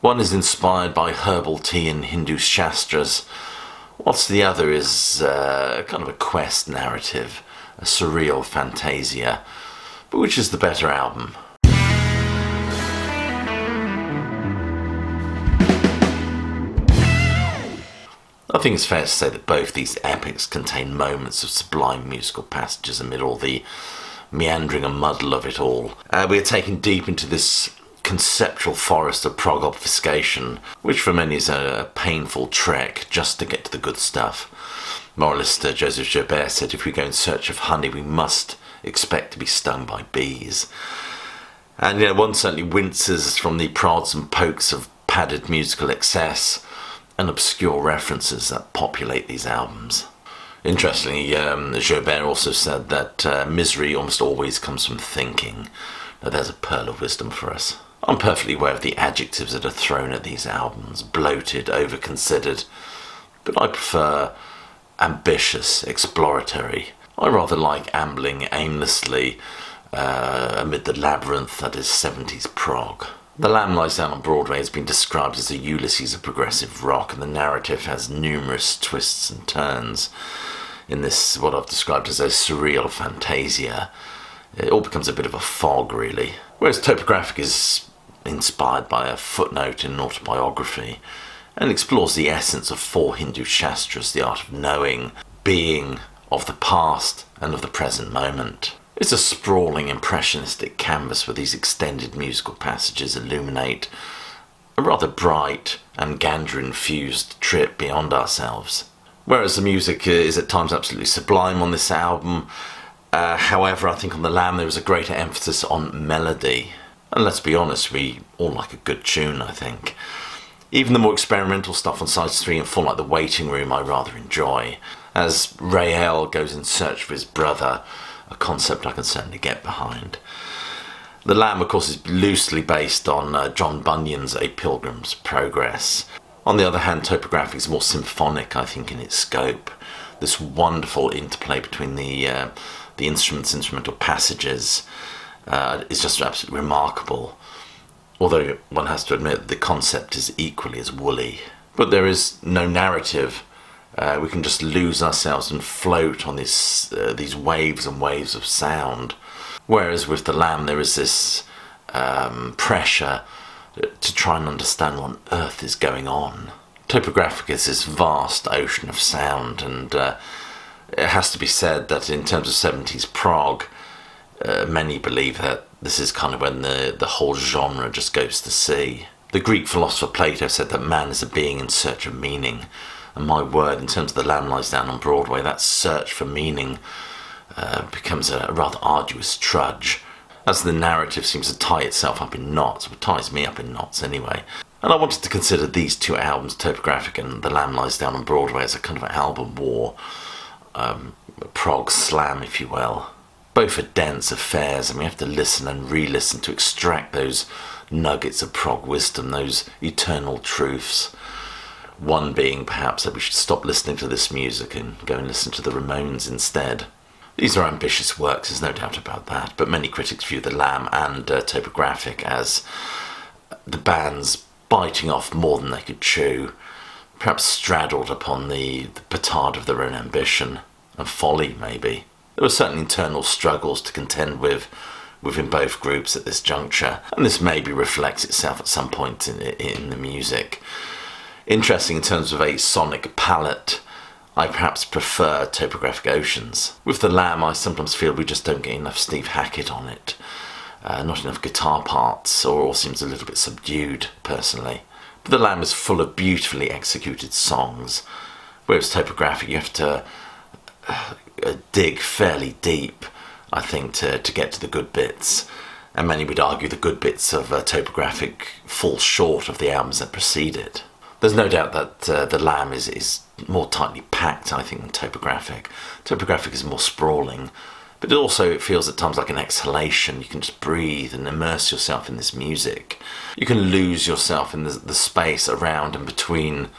One is inspired by herbal tea and Hindu shastras, whilst the other is kind of a quest narrative, a surreal fantasia. But which is the better album? I think it's fair to say that both these epics contain moments of sublime musical passages amid all the meandering and muddle of it all. We are taken deep into this conceptual forest of prog obfuscation, which for many is a painful trek just to get to the good stuff. Moralist Joseph Joubert said, if we go in search of honey, we must expect to be stung by bees. And one certainly winces from the prods and pokes of padded musical excess and obscure references that populate these albums. Interestingly, Joubert also said that misery almost always comes from thinking. Now there's a pearl of wisdom for us. I'm perfectly aware of the adjectives that are thrown at these albums: bloated, over-considered, but I prefer ambitious, exploratory. I rather like ambling aimlessly amid the labyrinth that is 70s prog. The Lamb Lies Down on Broadway has been described as the Ulysses of progressive rock, and the narrative has numerous twists and turns in this, what I've described as a surreal fantasia. It all becomes a bit of a fog, really. Whereas Topographic is inspired by a footnote in an autobiography and explores the essence of 4 Hindu shastras, the art of knowing, being, of the past and of the present moment. It's a sprawling, impressionistic canvas where these extended musical passages illuminate a rather bright and Gandhra-infused trip beyond ourselves. Whereas the music is at times absolutely sublime on this album, however, I think on The Lamb there was a greater emphasis on melody. And let's be honest, we all like a good tune, I think. Even the more experimental stuff on sides 3 and 4, like The Waiting Room, I rather enjoy. As Rael goes in search of his brother, a concept I can certainly get behind. The Lamb, of course, is loosely based on John Bunyan's A Pilgrim's Progress. On the other hand, Topographic is more symphonic, I think, in its scope. This wonderful interplay between the instrumental passages is just absolutely remarkable. Although one has to admit the concept is equally as woolly. But there is no narrative. We can just lose ourselves and float on these waves and waves of sound. Whereas with The Lamb there is this pressure to try and understand what on earth is going on. Topographic is this vast ocean of sound, and it has to be said that in terms of 70s prog, many believe that this is kind of when the whole genre just goes to sea. The Greek philosopher Plato said that man is a being in search of meaning. And my word, in terms of The Lamb Lies Down on Broadway, that search for meaning becomes a rather arduous trudge, as the narrative seems to tie itself up in knots. It ties me up in knots anyway. And I wanted to consider these 2 albums, Topographic and The Lamb Lies Down on Broadway, as a kind of an album war, a prog slam, if you will. Both are dense affairs, and we have to listen and re-listen to extract those nuggets of prog wisdom, those eternal truths. One being perhaps that we should stop listening to this music and go and listen to the Ramones instead. These are ambitious works, there's no doubt about that, but many critics view The Lamb and Topographic as the bands biting off more than they could chew, perhaps straddled upon the petard of their own ambition and folly, maybe. There were certainly internal struggles to contend with within both groups at this juncture, and this maybe reflects itself at some point in the music. Interesting in terms of a sonic palette, I perhaps prefer Topographic Oceans. With The Lamb, I sometimes feel we just don't get enough Steve Hackett on it. Not enough guitar parts, or all seems a little bit subdued, personally. But The Lamb is full of beautifully executed songs, whereas Topographic, you have to dig fairly deep, I think, to get to the good bits. And many would argue the good bits of Topographic fall short of the albums that precede it. There's no doubt that The Lamb is more tightly packed, I think, than Topographic. Topographic is more sprawling, but it feels at times like an exhalation. You can just breathe and immerse yourself in this music. You can lose yourself in the space around and between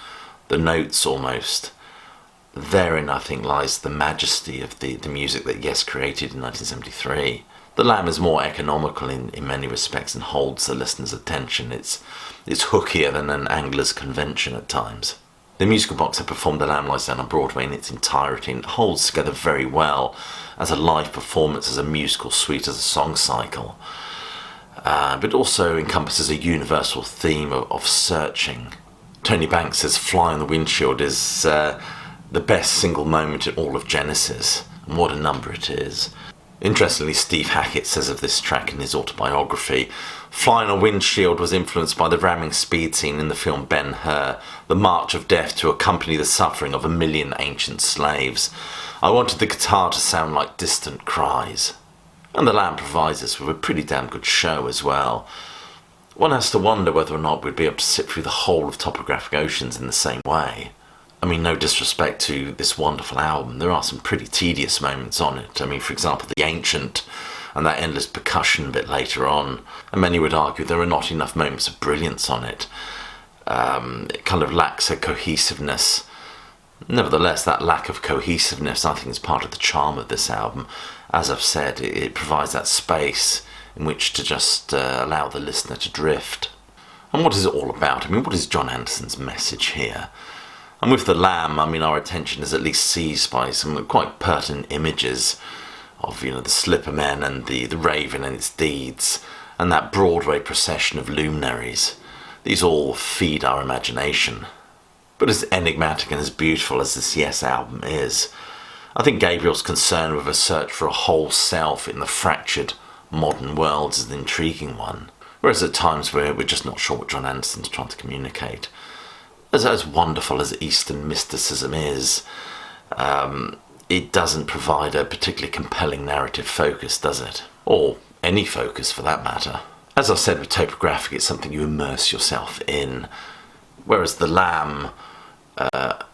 the notes almost. Therein, I think, lies the majesty of the music that Yes created in 1973. The Lamb is more economical in many respects and holds the listener's attention. It's hookier than an angler's convention at times. The Musical Box have performed The Lamb Lies Down on Broadway in its entirety and it holds together very well as a live performance, as a musical suite, as a song cycle. But also encompasses a universal theme of searching. Tony Banks says Fly on the Windshield is the best single moment in all of Genesis, and what a number it is. Interestingly, Steve Hackett says of this track in his autobiography, Fly on a Windshield was influenced by the ramming speed scene in the film Ben-Hur, the march of death to accompany the suffering of 1 million ancient slaves. I wanted the guitar to sound like distant cries. And The Lamb provides us with a pretty damn good show as well. One has to wonder whether or not we'd be able to sit through the whole of Topographic Oceans in the same way. I mean, no disrespect to this wonderful album, there are some pretty tedious moments on it. I mean, for example, The Ancient and that endless percussion a bit later on. And many would argue there are not enough moments of brilliance on it. It kind of lacks a cohesiveness. Nevertheless, that lack of cohesiveness, I think, is part of the charm of this album. As I've said, it provides that space in which to just allow the listener to drift. And what is it all about? I mean, what is John Anderson's message here? And with The Lamb, I mean, our attention is at least seized by some quite pertinent images of, the Slipper Men and the Raven and its deeds, and that Broadway procession of luminaries. These all feed our imagination. But as enigmatic and as beautiful as this Yes album is, I think Gabriel's concern with a search for a whole self in the fractured modern world is an intriguing one. Whereas at times we're just not sure what John Anderson's trying to communicate. As wonderful as Eastern mysticism is, it doesn't provide a particularly compelling narrative focus, does it? Or any focus for that matter. As I said with Topographic, it's something you immerse yourself in. Whereas The Lamb,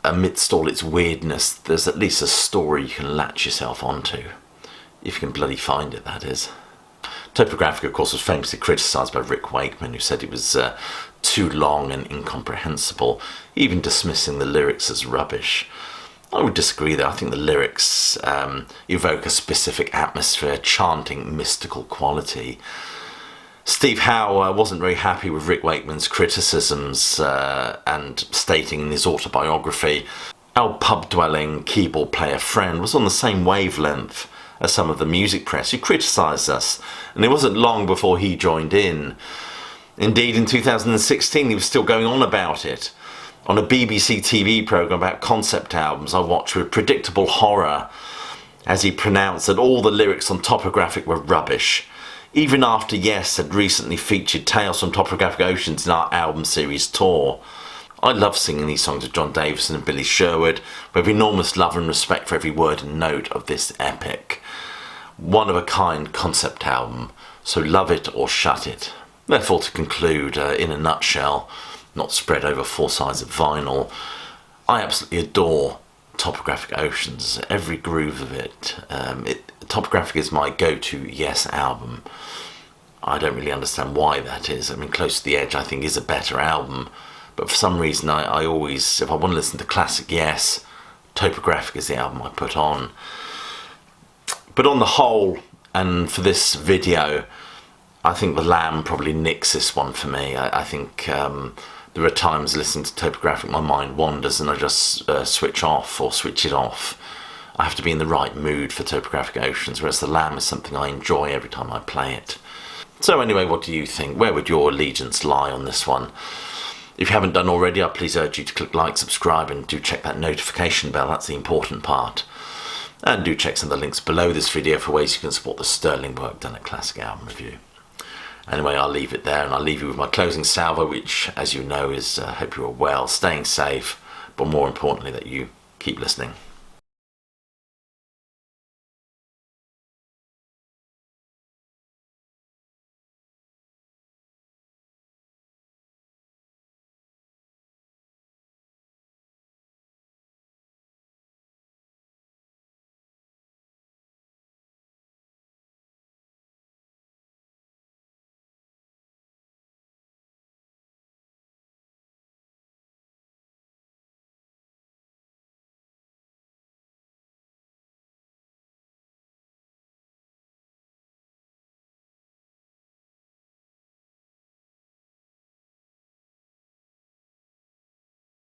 amidst all its weirdness, there's at least a story you can latch yourself onto. If you can bloody find it, that is. Topographic, of course, was famously criticised by Rick Wakeman, who said it was too long and incomprehensible, even dismissing the lyrics as rubbish. I would disagree though. I think the lyrics evoke a specific atmosphere, chanting mystical quality. Steve Howe wasn't very happy with Rick Wakeman's criticisms and stating in his autobiography, our pub-dwelling keyboard player friend was on the same wavelength as some of the music press who criticised us, and it wasn't long before he joined in. Indeed, in 2016 he was still going on about it. On a BBC TV programme about concept albums, I watched with predictable horror as he pronounced that all the lyrics on Topographic were rubbish, even after Yes had recently featured Tales from Topographic Oceans in our album series tour. I love singing these songs of John Davison and Billy Sherwood, with enormous love and respect for every word and note of this epic, one-of-a-kind concept album, so love it or shut it. Therefore, to conclude, in a nutshell, not spread over 4 sides of vinyl, I absolutely adore Topographic Oceans, every groove of it. Topographic is my go-to Yes album. I don't really understand why that is. I mean, Close to the Edge I think is a better album, but for some reason I always, if I want to listen to classic Yes, Topographic is the album I put on. But on the whole, and for this video, I think The Lamb probably nicks this one for me. I think there are times listening to Topographic my mind wanders and I just switch off or switch it off. I have to be in the right mood for Topographic Oceans, whereas The Lamb is something I enjoy every time I play it. So anyway, what do you think? Where would your allegiance lie on this one? If you haven't done already, I please urge you to click like, subscribe, and do check that notification bell. That's the important part. And do check some of the links below this video for ways you can support the sterling work done at Classic Album Review. Anyway, I'll leave it there, and I'll leave you with my closing salvo, which, as you know, is hope you're well, staying safe, but more importantly, that you keep listening.